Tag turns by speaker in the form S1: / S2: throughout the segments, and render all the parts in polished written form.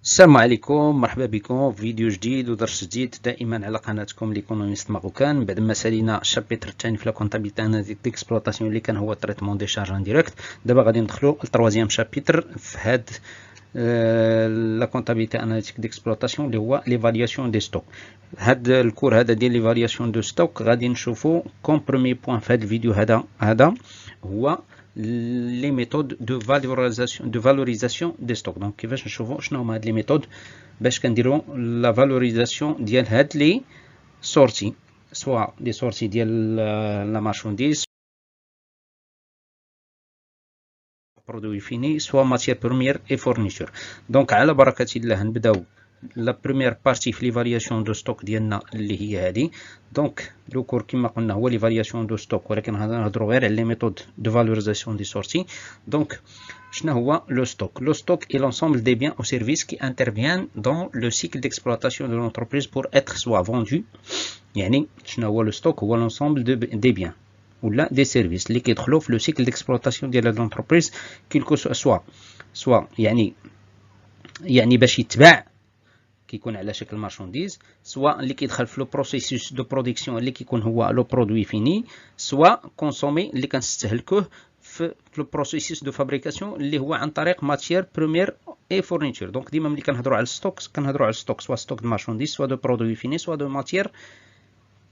S1: السلام عليكم، مرحبا بكم في فيديو جديد ودرس جديد دائما على قناتكم ليكونوميست ماروكان. بعد ما سالينا الشابتر الثاني في لا كونتابيلتي اناليتيك ديكسبلوطاسيون اللي كان هو تريتمون دي شارج انديريكت، دابا غادي ندخلوا للتروازيام شابتر في هاد لا كونتابيلتي اناليتيك ديكسبلوطاسيون اللي هو ليفالياسيون دي ستوك. هاد الكور هذا ديال ليفالياسيون دو ستوك غادي نشوفوا كوم بروميي بوين في هاد الفيديو هذا هو les méthodes de valorisation des stocks. Donc كيفاش نشوفوا شنو هما هاد لي ميثود باش كنديروا لا فالوريزاسيون ديال هاد لي سورتي، سواء دي سورتي ديال لا مارشونديز برودوي فيني سواء ماتيير بروميير اي فورنيتور. دونك على بركه الله نبداو لا بروميير بارتي في ليفالياسيون دو ستوك ديالنا اللي هي هذه. دونك لو كور كما قلنا هو ليفالياسيون دو ستوك، ولكن هذا نهضروا غير على لي ميثود دو فالوريزاسيون دي سورتي. دونك شنو هو لو ستوك؟ لو ستوك est l'ensemble des biens ou services qui interviennent dans le cycle d'exploitation de l'entreprise pour être soit vendus. يعني شنو هو لو ستوك؟ هو l'ensemble des biens ولا دي سيرفيس اللي كيدخلوا في لو سيكل ديكسبلوطاسيون ديال لونتربريز، كيلكو سوا يعني باش يتباع كيكون على شكل مارشونديز، سواء اللي كيدخل في لو بروسيسوس دو برودكسيون اللي كيكون هو لو برودوي فيني، سواء كونسومي اللي كنستهلكوه في لو بروسيسوس دو فابريكاسيون اللي هو عن طريق ماتيير بروميير اي فورنيتور. دونك ديما ملي كنهضروا على الستوك كنهضروا على الستوك سواء ستوك دو مارشونديز سواء دو برودوي فيني سواء دو ماتيير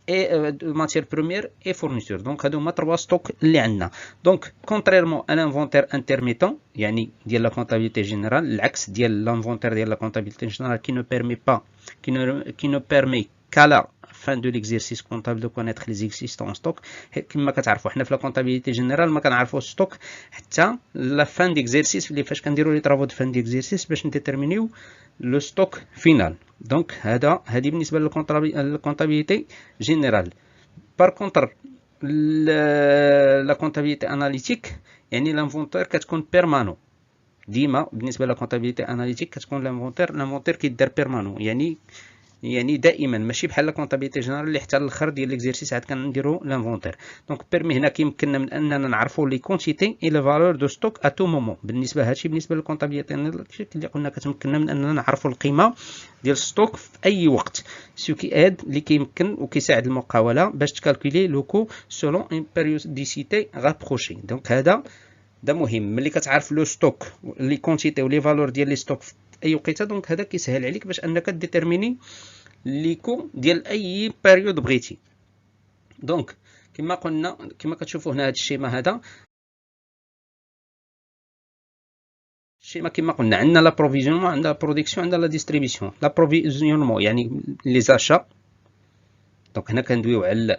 S1: اي ماتيير بروميير اي فورنيتور. دونك هادو هما 3 ستوك اللي عندنا. دونك كونتريرمون ان انفونتير انترميتون يعني ديال لا كونطابيلتي جينيرال، العكس ديال لانفونتير ديال لا كونطابيلتي جينيرال كي نو بيرمي با qui ne permet qu'à la fin de l'exercice comptable de connaître les existants en stock. كما كتعرفوا حنا في لا كونطابيلتي جينيرال ما كنعرفوا ستوك حتى لا فان ديكزيرسيس، اللي فاش كنديروا لي طرافو دو فان ديكزيرسيس باش نديتيرمينيو لو ستوك فينال. دونك هذه بالنسبه للكونطابيلتي جينيرال. بار كونتر لا كونطابيلتي اناليتيك يعني لانفونتير كتكون بيرمانون. ديما بالنسبه للكونطابيلتي اناليتيك كتكون لانفونتير كيدار بيرمانون، يعني دائما ماشي بحال لا كونطابيلتي جينيرال اللي حتى الاخر ديال ليكزيرسيس عاد كنديروا لانفونتير. دونك بيرمي هنا كيمكننا من اننا نعرفوا لي كونتيتي اي لي فالور دو ستوك ا تو مومون. بالنسبه هادشي بالنسبه للكونطابيلتي اناليتيك اللي قلنا كتمكننا من اننا نعرفوا القيمه ديال الستوك في اي وقت، سو كي اد اللي كيمكن وكيساعد المقاوله باش تكالكولي لو كو سولون اون بيريوديسيتي غابروشي. دونك هذا مهم ملي كتعرف لو ستوك لي كونتيتي ولي فالور ديال لي ستوك في اي وقيته. دونك هذا كيسهل عليك باش انك ديتيرميني لي كو ديال اي بيريود بغيتي. دونك كما قلنا كما كتشوفوا هنا هذا الشيما، هذا الشيما كما قلنا عندنا لا بروفيزيونمون، عندنا لا برودكسيون، عندنا لا ديستريبيسيون. لا بروفيزيونمون يعني لي زاشا. دونك هنا كندويو على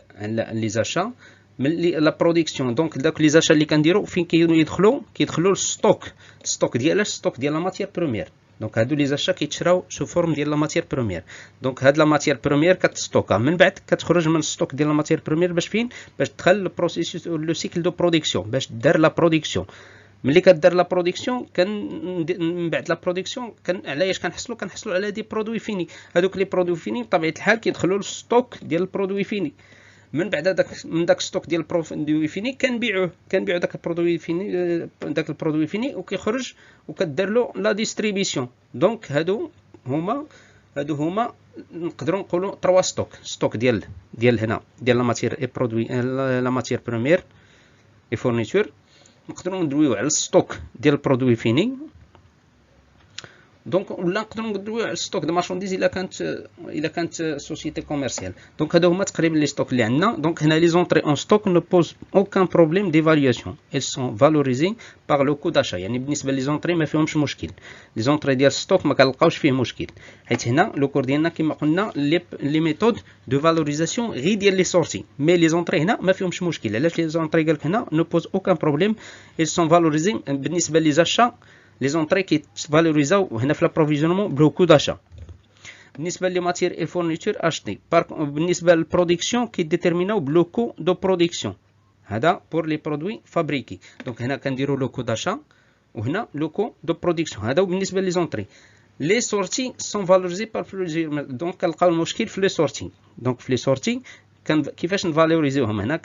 S1: لي زاشا. ملي لا برودكسيون دونك داك لي زاشا اللي كنديروا فين كيدخلوا الستوك ديال لا ماتيير بروميير. دونك هادو لي زاشا كيتشراو سو فورم ديال لا ماتيير بروميير. دونك هاد لا ماتيير بروميير كتستوكا من بعد كتخرج من الستوك ديال لا ماتيير بروميير باش فين؟ باش تدخل البروسيسوس لو سيكل دو برودكسيون باش دار لا برودكسيون. ملي كدار لا برودكسيون من بعد لا برودكسيون علاش كنحصلوا على دي برودوي فيني. هذوك لي برودوي فيني بطبيعه الحال كيدخلوا للستوك ديال البرودوي فيني. من بعد داك ستوك ديال البرودوي فيني كنبيعوه داك البرودوي فيني وكيخرج وكدار له لا ديستريبيسيون. دونك هادو هما نقدروا نقولوا 3 ستوك ديال هنا ديال لا ماتيير اي برودوي لا ماتيير بروميير اي فورنيتور. نقدروا ندويو على الستوك ديال البرودوي فيني. دونك ولا نقدروا ندويو على الستوك دو مارشونديز الا كانت سوسيتي كوميرسيال. دونك هادو هما تقريبا لي ستوك اللي عندنا. دونك هنا لي زونطري اون ستوك نو بوز اوكان بروبليم ديفالياسيون، elles sont valorisées par le coût d'achat. يعني بالنسبه لي زونطري ما فيهمش مشكل، لي زونطري ديال الستوك ما كنلقاوش فيه مشكل، حيت هنا لو كور ديالنا كما قلنا لي ميثود دو فالوريزاسيون غير ديال لي سورتي. مي لي زونطري هنا ما فيهمش مشكل. علاش لي زونطري قالك هنا نو بوز اوكان بروبليم elles sont valorisées؟ بالنسبه لي زاشا لي زونطري كيتفالوريزاو هنا في لابروفيزيونمون بلو كو داشا. بالنسبه لي ماتيير اي فورنيتور اشتي بالنسبه للبرودكسيون كيديتيرميناو بلو كو دو برودكسيون. هذا بور لي برودوي فابريكي. دونك هنا كنديروا لو كو داشا وهنا لو كو دو برودكسيون. هذا بالنسبه لي زونطري. لي سورتي سون فالوريزي بار بلوزيور. دونك كنلقاو المشكل في لي سورتي. دونك في لي سورتي كيفاش نفالوريزيوهم؟ هنا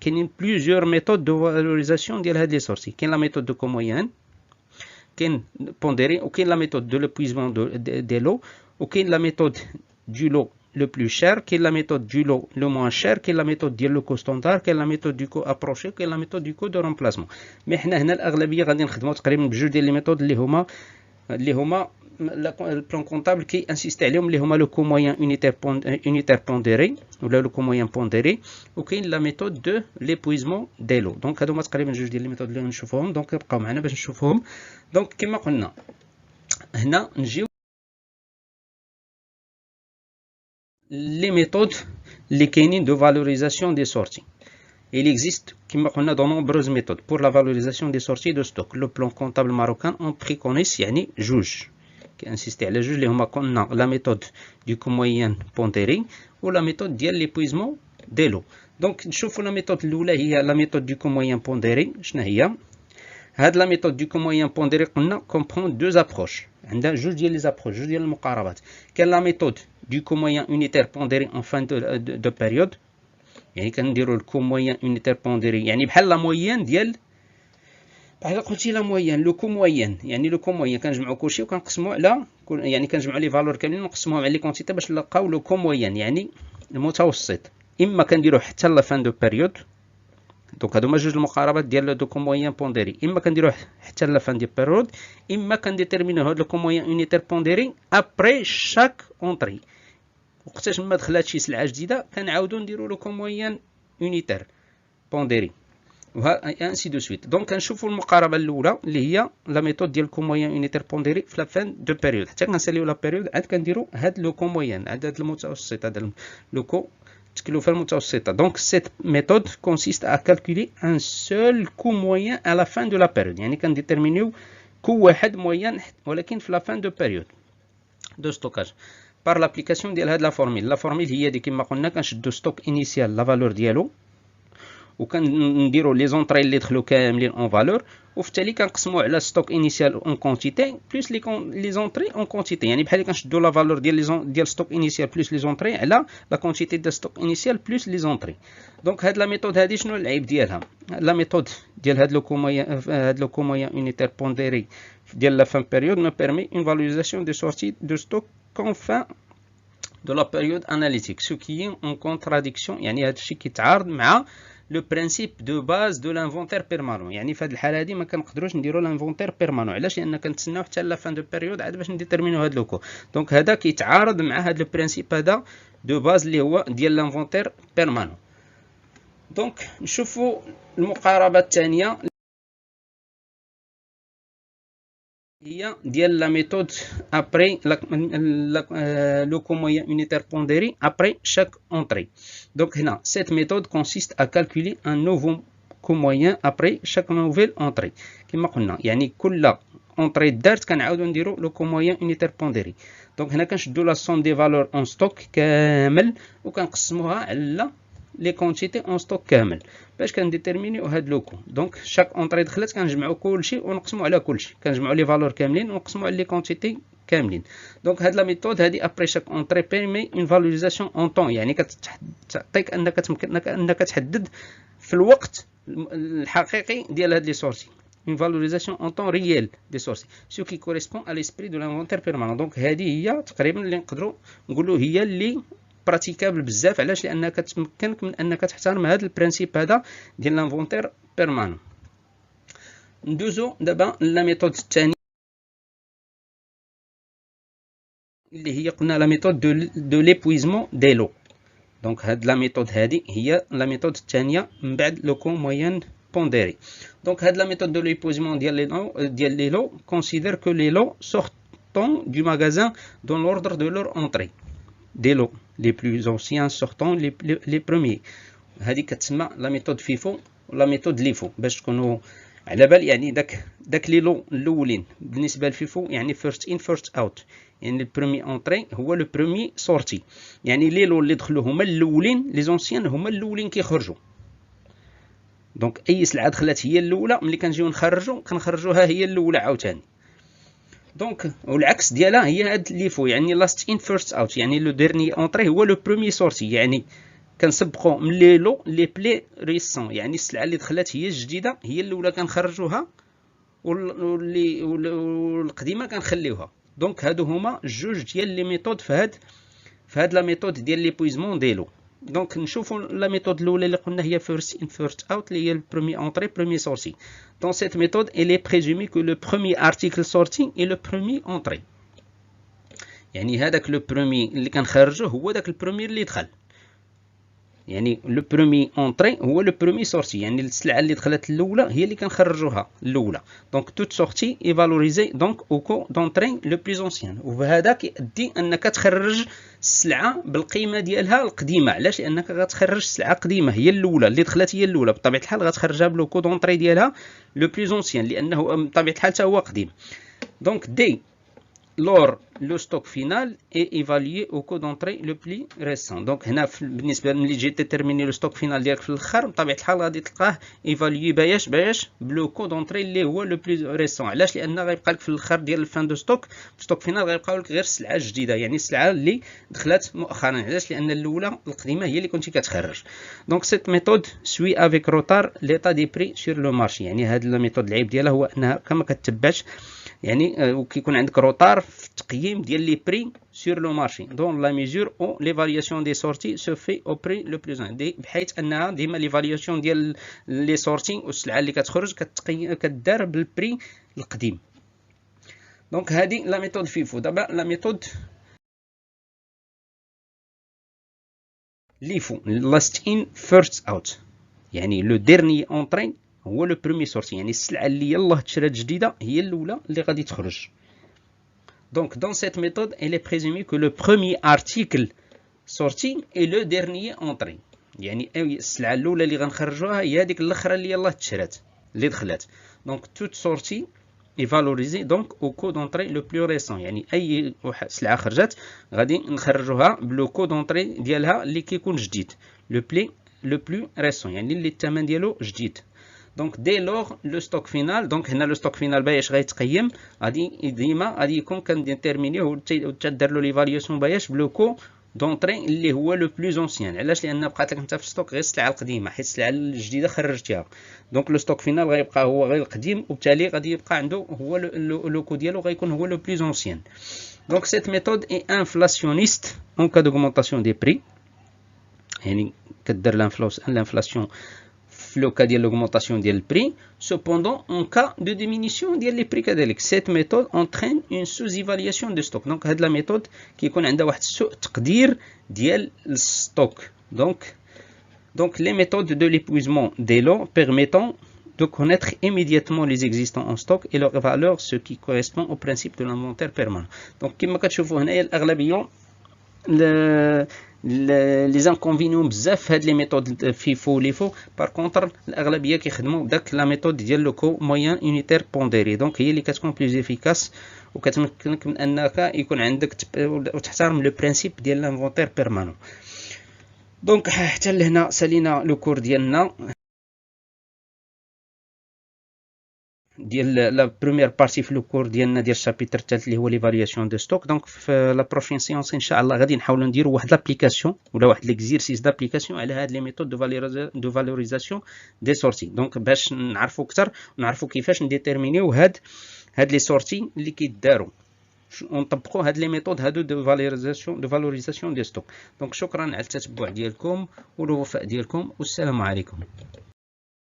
S1: كاينين بلوزيور ميثود دو فالوريزاسيون ديال هاد لي سورتي. كاين لا ميثود دو كومويان كاين بونديري وكاين لا ميثود دو لوبويزمون دي لو وكاين لا ميثود دو لو لو بلو شير كاين لا ميثود دو لو لو موان شير كاين لا ميثود ديال لو كو ستاندار كاين لا ميثود دو كو ابروشي وكاين لا ميثود دو كو دو رومبلاسمون مي حنا هنا الاغلبيه غادي نخدموا تقريبا بجوج ديال لي ميثود اللي هما البلان كونطابل كي انسيستي عليهم اللي هما لو كو موين يونيتير بونديري ولا لو كو موين بونديري وكاين لا ميثود دو ليبويزمون دي لو دونك هادو هما تقريبا جوج ديال لي ميثود اللي نشوفوهم دونك بقاو معنا باش نشوفوهم دونك كما قلنا هنا نجيو les méthodes les كاينين de valorisation des sorties. Il existe كما قلنا de nombreuses méthodes pour la valorisation des sorties de stock. Le plan comptable marocain on préconise يعني جوج كنسيستي على جوج اللي هما قلنا la méthode du coût moyen pondéré و la méthode ديال l'épuisement des lots. دونك نشوفوا la méthode الاولى هي la méthode du coût moyen pondéré. شنو هي؟ هاد la méthode du coût moyen pondéré قلنا comprend deux approches. عندها جوج ديال لي زابروش جوج ديال المقاربات. كاين لا ميثود دو كو موين يونيتير بونديري اون فان دو بيريود يعني كنديروا الكو موين يونيتير بونديري يعني بحال لا موين ديال بحال قلتي لا موين لو كو موين يعني لو كو موين كنجمعوا كلشي وكنقسموا على يعني كنجمعوا لي فالور كاملين ونقسموهم على لي كونتيتي باش نلقاو لو كو موين يعني المتوسط. اما كنديروا حتى لا فان دو بيريود دونك هادو هما جوج المقاربات ديال دو كو موين بونديري اما كنديروه حتى لا فان دي بيريود اما كنديتيرمينو هاد لو كو موين يونيتير بونديري ابري شاك اونطري وقتاش ما دخلات شي سلعه جديده كنعاودو نديرو لو كو موين يونيتير بونديري وها انسي دو سويت. دونك كنشوفو المقاربه الاولى اللي هي لا ميثود ديال كو موين يونيتير بونديري في لا فان دو بيريود حتى كنساليو لا بيريود عاد كنديرو هاد لو كو موين عاد هاد المتوسط هاد لو كو التكلفة المتوسطة. Donc cette méthode consiste à calculer un seul coût moyen à la fin de la période يعني كنديتيرمينيو كو واحد موين ولكن في la fin de période de stockage par l'application ديال هاد لا فورميل. لا فورميل هي دي كما قلنا كنشدو ستوك انيسيال لا فالور ديالو وكنديروا لي زونطري اللي دخلوا كاملين اون فالور وفي التالي كنقسموا على ستوك انيسيال اون كونتيتي بلس لي زونطري اون كونتيتي يعني بحال كنشدوا لا فالور ديال ستوك انيسيال بلس لي زونطري على لا كونتيتي ديال ستوك انيسيال بلس لي زونطري. دونك هاد لا ميثود هادي شنو العيب ديالها؟ لا ميثود ديال هاد لو كو موين يونيتير بونديري ديال لا فان بيريود ما بيرمي اون فالوريزاسيون دي سورتي دو ستوك كون فان دو لا بيريود اناليتيك سو كي اون كونتراديكسيون يعني هاد الشيء كيتعارض مع لو برينسيپ دو باز دو لانفونتير بيرمانون. يعني في هذه الحاله هذه ما كنقدروش نديروا لانفونتير بيرمانون علاش؟ لان كنتسناو حتى لا فان دو بيريود عاد باش نديتيرمينو هاد لوكو. دونك هذا كيتعارض مع هاد لو برينسيپ هذا دو باز اللي هو ديال لانفونتير بيرمانون. دونك نشوفوا المقاربه الثانيه هي ديال لا ميثود ابري لو كو موين يونيتير بونديري ابري شاك اونطري. دونك هنا cette méthode consiste à calculer un nouveau coût moyen après chaque nouvelle entrée. كما قلنا يعني كل اونطري دارت كنعاودو نديرو لو كو موين يونيتير بونديري. دونك هنا كنشدو لا سوم دي فالور اون ستوك كامل وكنقسموها على لي كونتيتي اون ستوك كامل باش كنديتيرمينيو هاد لوكو. دونك شاك اونطري دخلت كنجمعو كلشي ونقسمو على كلشي كنجمعو لي فالور كاملين ونقسمو على لي كونتيتي كاملين. دونك هاد لا ميثود هادي ابري شاك اونطري بيرمي اون فالوريزاسيون اون طون يعني كتعطيك انك تحدد في الوقت الحقيقي ديال هاد لي سورسي une valorisation en temps réel des sources ce qui correspond à l'esprit de l'inventaire permanent. دونك هذه هي تقريبا اللي نقدروا نقولوا هي اللي براتيكابل بزاف علاش؟ لانها كتمكنك من انك تحترم هذا البرانسيپ هذا ديال لانفونتير بيرمانون. ندوزو دابا لا ميثود الثانيه اللي هي قلنا لا ميثود دو ليبويزمون دي لو. دونك هاد لا ميثود هادي هي لا ميثود الثانيه من بعد لو كو موين pondéré. Donc, la méthode de l'épuisement ديال les lots considère que les lots sortant du magasin dans l'ordre de leur entrée. Des lots les plus anciens sortant les premiers. هذه كتسمى la méthode FIFO ولا méthode LIFO باش تكونوا على بال. يعني داك لي لو الاولين بالنسبه للفيفو يعني first in first out يعني البرومي اونطري هو لو برومي سورتي. يعني لي لو اللي دخلوا هما الاولين لي زونسيان هما الاولين كيخرجوا. دونك اي سلعه دخلت هي الاولى ملي كنجيو كنخرجوها هي الاولى عاوتاني. دونك والعكس ديالها هي هاد ليفو يعني لاست ان فيرست اوت يعني لو ديرني اونطري هو لو بروميي سورتي. يعني كنسبقوا من لي لو لي بلي ريسون يعني السلعه اللي دخلت هي الجديده هي الاولى كنخرجوها والقديمه كنخليوها. دونك هادو هما جوج ديال لي ميثود في هاد لا ميثود ديال ليبويزمون ديلو. دونك نشوفوا لا ميثود الاولى اللي قلنا هي فيرست ان فيرست اوت، اللي هي البرومي اونطري برومي سورتي. دون سيت ميثود il est présumé que le premier article sorti est le premier entré. يعني هذاك لو برومي اللي كنخرجوه هو داك البرومي اللي دخل، يعني لو برومي اونطري هو لو برومي سورتي، يعني السلعه اللي دخلت الاولى هي اللي كنخرجوها الاولى. دونك توت سورتي اي فالوريزي دونك او كو دونطري لو بليز اونسيان. وبهذا كيؤدي انك تخرج السلعه بالقيمه ديالها القديمه. علاش؟ لانك غتخرج سلعه قديمه هي الاولى اللي دخلت هي الاولى، بطبيعه الحال غتخرجها بلو كو دونطري ديالها لو بليز اونسيان لانه بطبيعه الحال حتى هو قديم. دونك دي lors le stock final est évalué au coût d'entrée le plus récent. دونك هنا بالنسبه ملي تجي تيتيرميني لو ستوك فينال ديالك في الاخر بطبيعه الحال غادي تلقاه ايفاليي باش بلو كو دونطري اللي هو لو بلوس ريسون. علاش؟ لان غيبقى لك في الاخر ديال الفان دو ستوك فينال غيبقاو لك غير السلعه الجديده، يعني السلعه اللي دخلت مؤخرا. علاش؟ لان الاولى القديمه هي اللي كنتي كتخرج. دونك سيت ميثود سوي افيك روتار ليطا دي بري سور لو مارشي. يعني هاد لا ميثود العيب ديالها هو انها كما كتبعش، يعني وكيكون عندك روتار في التقييم ديال لي بري سور لو مارشي دون لا ميزور او لي فالياسيون دي سورتي سو في او بري لو بلوس ان دي، بحيث انها ديما لي فالياسيون ديال لي سورتي والسلعه اللي كتخرج كدار بالبري القديم. دونك هذه لا ميثود فيفو. دابا لا ميثود ليفو لاست ان فيرست اوت، يعني لو ديرني اونطري هو لو برومي سورتي، يعني السلعه اللي يلاه تشرات جديده هي الاولى اللي غادي تخرج. Donc dans cette méthode, il est présumé que le premier article sorti est le dernier entré. يعني السلعه الاولى اللي غنخرجوها هي هذيك الاخرى اللي يلاه تشرات اللي دخلت. Donc toute sortie est valorisée donc au coût d'entrée le plus récent. يعني اي سلعه خرجت غادي نخرجوها بلو كو دونطري ديالها اللي كيكون جديد لو بلو ريسون، يعني اللي الثمن ديالو جديد. دونك دي لوغ لو ستوك فينال. دونك هنا لو ستوك فينال باش غيتقيم غادي ديما غادي يكون كنديتيرمينيه وتدار له ليفالياسيون باش بلو كو دونطري اللي هو لو بلوز اونسيان. علاش؟ لان بقات لك انت في الستوك غير السلعه القديمه، حيت السلعه الجديده خرجتيها. دونك لو ستوك فينال غيبقى هو غير القديم، وبالتالي غادي يبقى عنده هو لو كو ديالو غيكون هو لو بلوز اونسيان. دونك سيت ميثود اي انفلاسيونيست اون كا دوغمونطاسيون دي بري، يعني كدير لانفلاسيون في لو كا ديال l'augmentation ديال البري. cependant en cas de diminution ديال لي بري كذلك. cette méthode entraîne une sous-évaluation de stock. donc هاد لا ميثود كيكون عندها واحد سوء تقدير ديال الستوك. donc les méthodes de l'épuisement des lots permettant de connaître immédiatement les existants en stock et leur valeur, ce qui correspond au principe de l'inventaire permanent. donc كما كتشوفوا هنايا الاغلبيه لي انكونفينيون بزاف هاد لي ميثود فيفو ليفو. بار كونطر الاغلبيه كيخدموا بداك لا ميثود ديال لو كو موين يونيتير بونديري. دونك هي اللي كتكون بلوز افيكاس وكتمكنك من انك يكون عندك وتحترم لو برينسيپ ديال لانفونتير بيرمانون. دونك حتى لهنا سالينا لو كور ديالنا ديال لا بروميير بارتي في لو كور ديالنا ديال الشابيتر الثالث اللي هو ليفالياسيون دو ستوك. دونك في لا بروشين سيونس ان شاء الله غادي نحاولوا نديروا واحد لابليكاسيون ولا واحد ليكزيرسيس دابليكاسيون على هاد لي ميثود دو فالوريزاسيون دي سورتي. دونك باش نعرفوا اكثر ونعرفوا كيفاش نديتيرمينيو هاد لي سورتي اللي كيداروا ونطبقوا هاد لي ميثود هادو دو فالوريزاسيون دي ستوك. دونك شكرا على التتبع ديالكم والوفاء ديالكم والسلام عليكم.